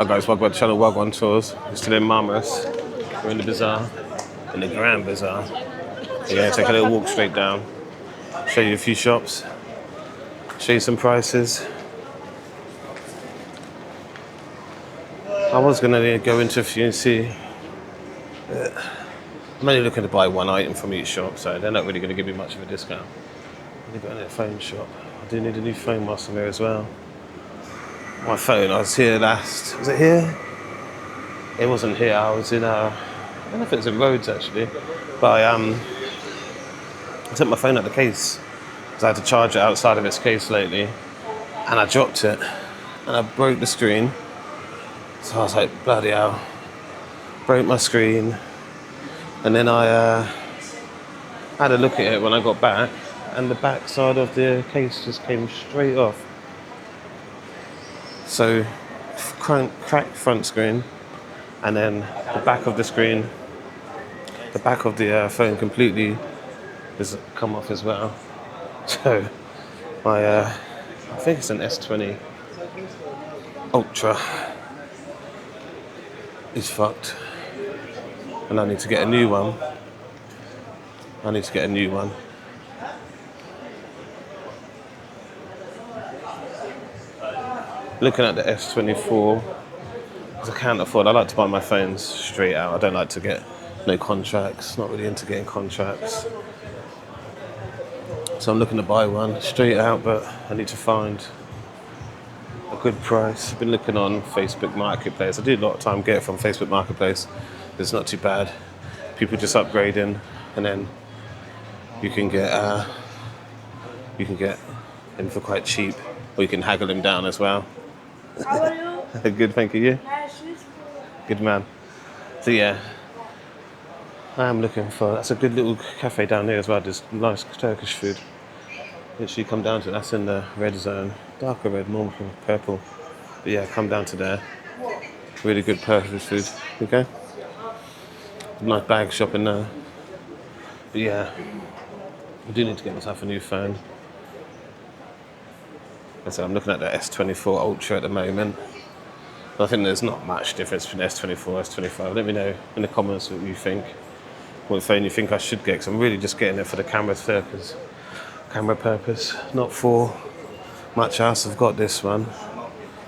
Hi guys, welcome back to channel Wagwan Tours. We're still in Marmaris. We're in the bazaar, in the Grand Bazaar. We're going to take a little walk straight down, show you a few shops, show you some prices. I was going to go into a few and see. I'm only looking to buy one item from each shop, so they're not really going to give me much of a discount. I've got a phone shop. I do need a new phone whilst I'm here as well. My phone, I was here last, was it here? It wasn't here, I was in, I don't know if it was in Rhodes actually, but I took my phone out of the case, because I had to charge it outside of its case lately, and I dropped it, and I broke the screen, so I was like, bloody hell, broke my screen, and then I had a look at it when I got back, and the back side of the case just came straight off. So, cracked front screen, and then the back of the screen, the back of the phone completely has come off as well. So, my, I think it's an S20 Ultra is fucked, and I need to get a new one. Looking at the S24, because I can't afford, I like to buy my phones straight out. I don't like to get no contracts, not really into getting contracts. So I'm looking to buy one straight out, but I need to find a good price. I've been looking on Facebook Marketplace. I do a lot of time get it from Facebook Marketplace. It's not too bad. People just upgrading, and then you can get them for quite cheap, or you can haggle them down as well. How are you? Good, thank you. Good man. So yeah, I am looking for. That's a good little cafe down here as well. There's nice Turkish food. Literally come down to. That's in the red zone, darker red, more purple. But yeah, come down to there. Really good Turkish food. Okay. Nice bag shopping there. But yeah, I do need to get myself a new phone. So I'm looking at the S24 Ultra at the moment. I think there's not much difference between S24 and S25. Let me know in the comments what you think, what phone you think I should get, because I'm really just getting it for the camera purpose, not for much else. I've got this one.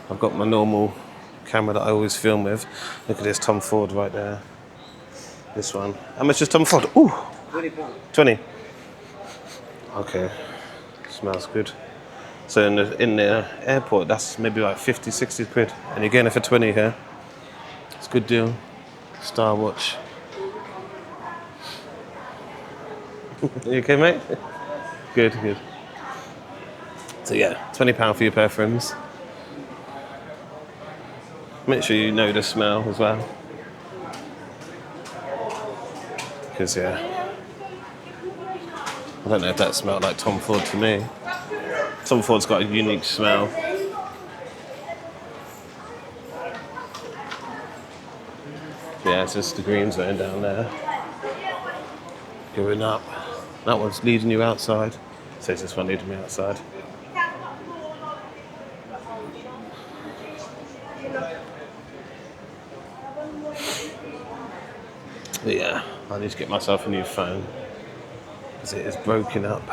I've got my normal camera that I always film with. Look at this Tom Ford right there. This one. How much is Tom Ford? Ooh, £20. Okay, smells good. So in the airport, that's maybe like 50, 60 quid. And you're getting it for 20 here. It's a good deal. Star watch. You okay, mate? Good. So yeah, £20 for your perfumes. Make sure you know the smell as well. Because yeah, I don't know if that smelled like Tom Ford to me. Tom Ford's got a unique smell. Yeah, it's just the green zone down there. Going up. That one's leading you outside. So it's this one leading me outside. But yeah, I need to get myself a new phone, because it is broken up.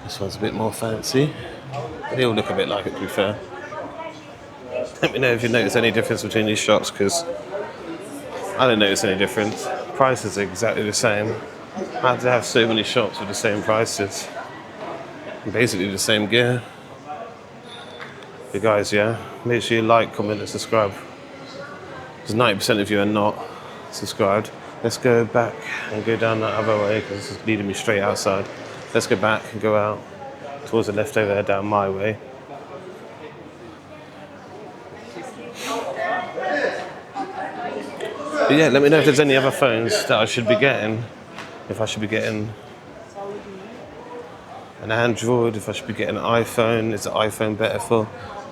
This one's a bit more fancy. They all look a bit like it, to be fair. Let me know if you notice any difference between these shops, because I don't notice any difference. Prices are exactly the same. I have to have so many shops with the same prices. Basically the same gear. You guys, yeah, make sure you like, comment and subscribe. Because 90% of you are not subscribed. Let's go back and go down that other way, because it's leading me straight outside. Let's go back and go out towards the left over there, down my way. But yeah, let me know if there's any other phones that I should be getting. If I should be getting an Android, if I should be getting an iPhone. Is the iPhone better for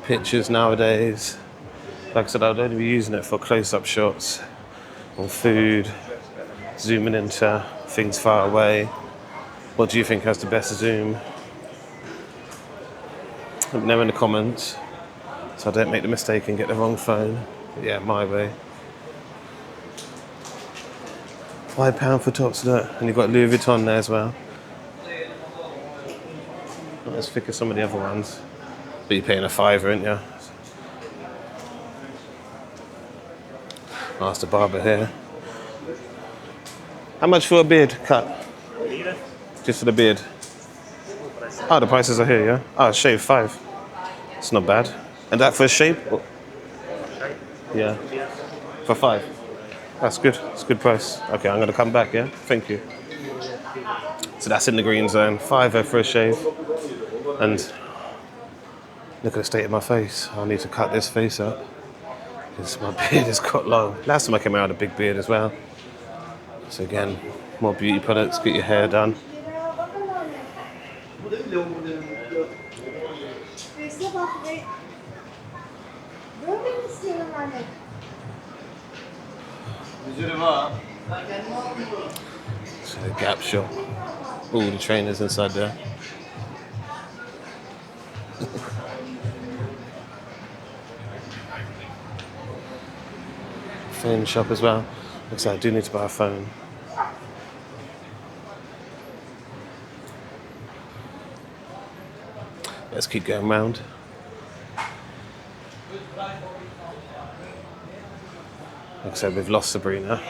pictures nowadays? Like I said, I'd only be using it for close-up shots on food, zooming into things far away. What do you think has the best zoom? Let me know in the comments. so I don't make the mistake and get the wrong phone. But yeah, my way. £5 for tops, look. And you've got Louis Vuitton there as well. Not as thick as some of the other ones. But you're paying a fiver, aren't you? Ask the barber here. How much for a beard cut? Just for the beard. Oh, the prices are here, yeah? Oh, shave, 5. It's not bad. And that for a shave? Oh. Yeah. For 5. That's good. It's a good price. Okay, I'm gonna come back, yeah? Thank you. So that's in the green zone. £5 for a shave. And look at the state of my face. I need to cut this face up. Because my beard has got long. Last time I came out with a big beard as well. So again, more beauty products, get your hair done. So the Gap shop. All the trainers inside there. Phone shop as well. Looks like I do need to buy a phone. Let's keep going round. Like I said, we've lost Sabrina.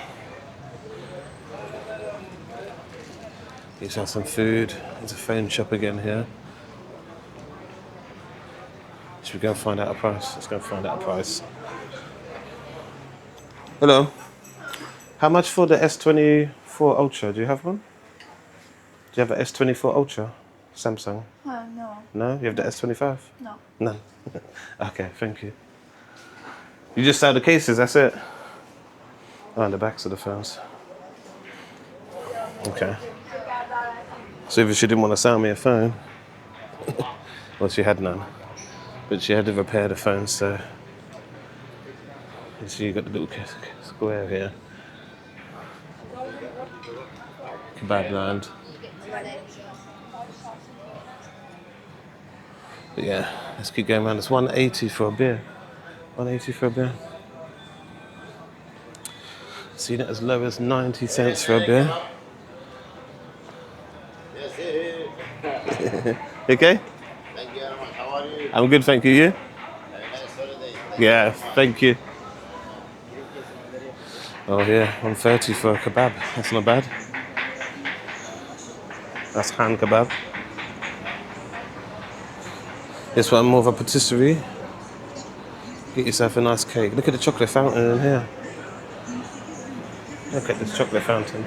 Let's have some food. There's a phone shop again here. Should we go and find out a price? Let's go and find out a price. Hello. How much for the S24 Ultra? Do you have one? Do you have an S24 Ultra? Samsung? No. No? You have the S25? No. No. Okay, thank you. You just sell the cases, that's it? Oh, and the backs of the phones. Okay. So if she didn't want to sell me a phone, well, she had none. But she had to repair the phone, so... You see, you got the little square here. Kebab land. But yeah, let's keep going around. It's 180 for a beer. 180 for a beer. Seen it as low as 90 cents for a beer. You okay? Thank you very much. How are you? I'm good, thank you. You? Have a nice holiday. Yeah, thank you. Oh yeah, 130 for a kebab. That's not bad. That's hand kebab. This one more of a patisserie. Get yourself a nice cake. Look at the chocolate fountain in here. Look at this chocolate fountain.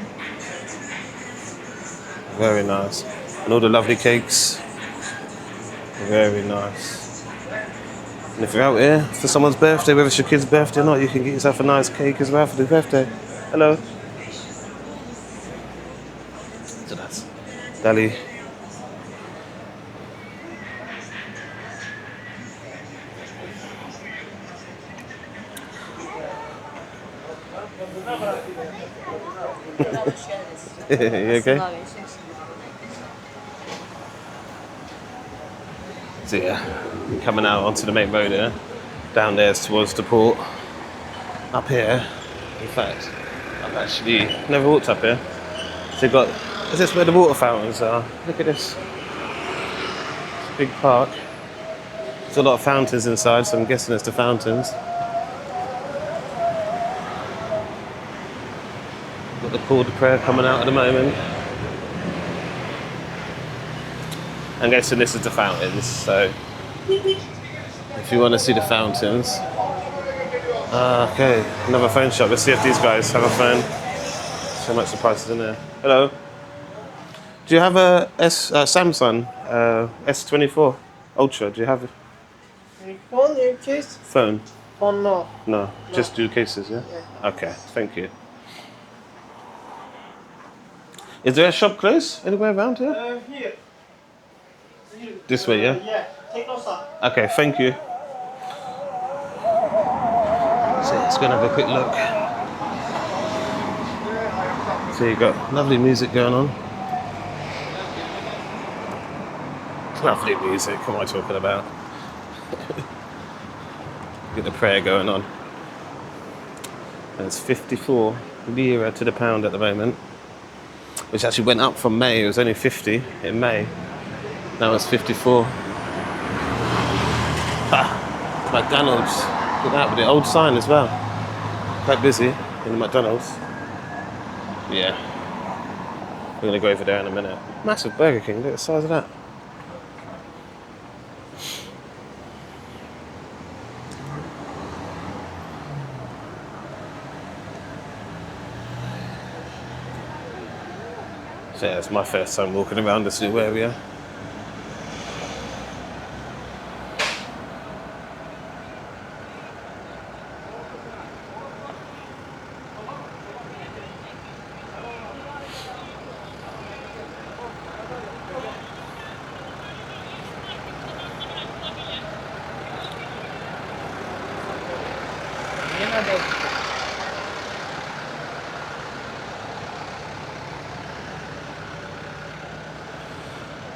Very nice. And all the lovely cakes. Very nice. And if you're out here for someone's birthday, whether it's your kid's birthday or not, you can get yourself a nice cake as well for the birthday. Hello. So that's Dali. You okay? So yeah, coming out onto the main road here. Down there towards the port. Up here, in fact, I've actually never walked up here. So you've got, is this where the water fountains are? Look at this. It's a big park. There's a lot of fountains inside, so I'm guessing it's the fountains. Got the call to prayer coming out at the moment. I'm guessing this is the fountains, so if you want to see the fountains. Okay, another phone shop. Let's see if these guys have a phone. So much the price is in there. Hello. Do you have a Samsung S24 Ultra? Do you have a Phone in case? phone? Phone no. No, just do cases, yeah? Okay, thank you. Is there a shop close anywhere around here? Here. This way, yeah? Yeah. Take closer. Okay, thank you. So let's go and have a quick look. So you got lovely music going on. Lovely music, what am I talking about? Get the prayer going on. And it's 54 lira to the pound at the moment, which actually went up from May. It was only 50 in May. Now it's 54. Ah, McDonald's. Look at that with the old sign as well. Quite busy in the McDonald's. Yeah. We're gonna go over there in a minute. Massive Burger King, look at the size of that. So yeah, it's my first time walking around this new area.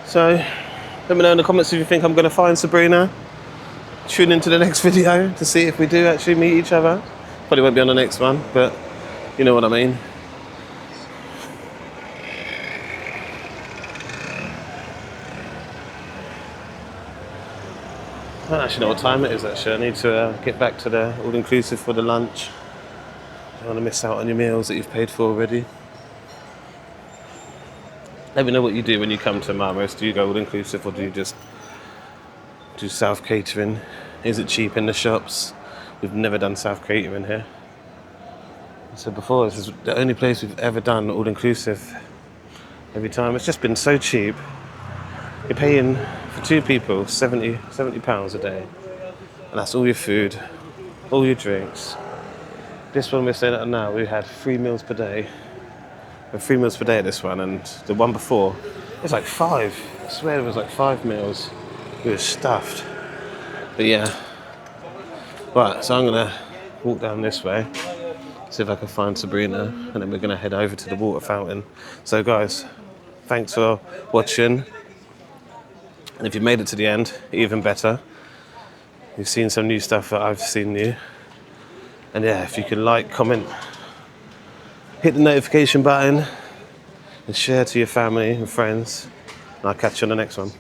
So, let me know in the comments if you think I'm going to find Sabrina. Tune into the next video to see if we do actually meet each other. Probably won't be on the next one, but you know what I mean. I don't actually know what time it is actually. I need to get back to the all-inclusive for the lunch. I don't want to miss out on your meals that you've paid for already. Let me know what you do when you come to Marmaris. Do you go all-inclusive or do you just do self-catering? Is it cheap in the shops? We've never done self-catering here. I said before, this is the only place we've ever done all-inclusive. Every time, it's just been so cheap. You're paying, for 2 people, £70 a day. And that's all your food, all your drinks. This one we're staying at now, we had 3 meals per day. We had 3 meals per day at this one, and the one before, it was like 5. I swear it was like 5 meals. We were stuffed. But yeah. Right, so I'm gonna walk down this way, see if I can find Sabrina, and then we're gonna head over to the water fountain. So guys, thanks for watching. And if you made it to the end, even better. You've seen some new stuff that I've seen new. And yeah, if you can like, comment, hit the notification button, and share to your family and friends. And I'll catch you on the next one.